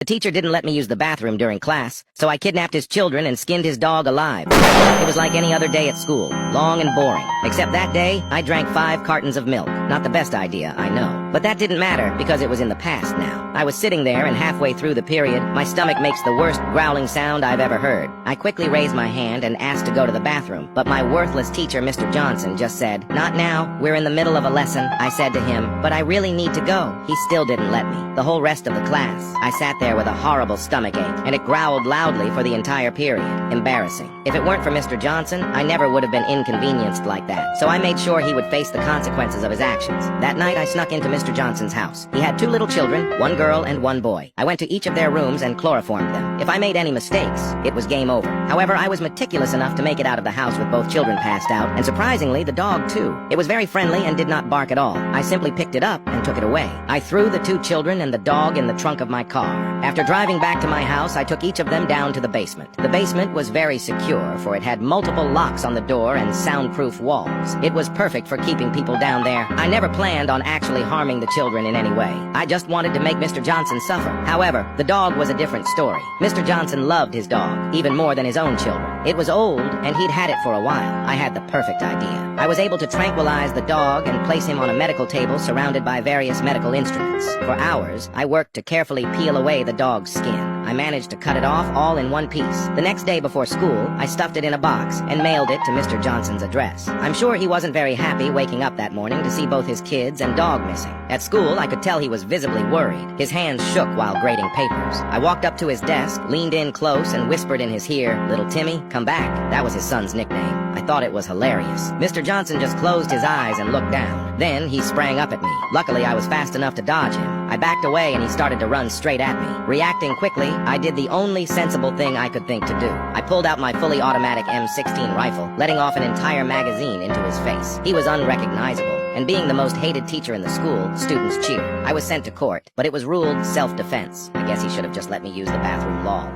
teacher didn't let me use the bathroom during class, so I kidnapped his children and skinned his dog alive. It was like any other day at school, long and boring. Except that day, I drank 5 cartons of milk. Not the best idea, I know. But that didn't matter, because it was in the past now. I was sitting there, and halfway through the period, my stomach makes the worst growling sound I've ever heard. I quickly raised my hand and asked to go to the bathroom, but my worthless teacher, Mr. Johnson, just said, "Not now, we're in the middle of a lesson." I said to him, "But I really need to go." He still didn't let me. The whole rest of the class, I sat there with a horrible stomachache, and it growled loudly for the entire period. Embarrassing. If it weren't for Mr. Johnson, I never would have been inconvenienced like that, so I made sure he would face the consequences of his actions. That night, I snuck into Mr. Johnson's house. He had 2 little children, 1 girl and 1 boy. I went to each of their rooms and chloroformed them. If I made any mistakes, it was game over. However, I was meticulous enough to make it out of the house with both children passed out, and surprisingly, the dog too. It was very friendly and did not bark at all. I simply picked it up and took it away. I threw the 2 children and the dog in the trunk of my car. After driving back to my house, I took each of them down to the basement. The basement was very secure, for it had multiple locks on the door and soundproof walls. It was perfect for keeping people down there. I never planned on actually harming the children in any way. I just wanted to make Mr. Johnson suffer. However, the dog was a different story. Mr. Johnson loved his dog, even more than his own children. It was old, and he'd had it for a while. I had the perfect idea. I was able to tranquilize the dog and place him on a medical table surrounded by various medical instruments. For hours, I worked to carefully peel away the dog's skin. I managed to cut it off all in one piece. The next day before school, I stuffed it in a box and mailed it to Mr. Johnson's address. I'm sure he wasn't very happy waking up that morning to see both his kids and dog missing. At school, I could tell he was visibly worried. His hands shook while grading papers. I walked up to his desk, leaned in close, and whispered in his ear, "Little Timmy, come back." That was his son's nickname. I thought it was hilarious. Mr. Johnson just closed his eyes and looked down. Then he sprang up at me. Luckily, I was fast enough to dodge him. I backed away and he started to run straight at me. Reacting quickly, I did the only sensible thing I could think to do. I pulled out my fully automatic M16 rifle, letting off an entire magazine into his face. He was unrecognizable, and being the most hated teacher in the school, students cheered. I was sent to court, but it was ruled self-defense. I guess he should have just let me use the bathroom lol.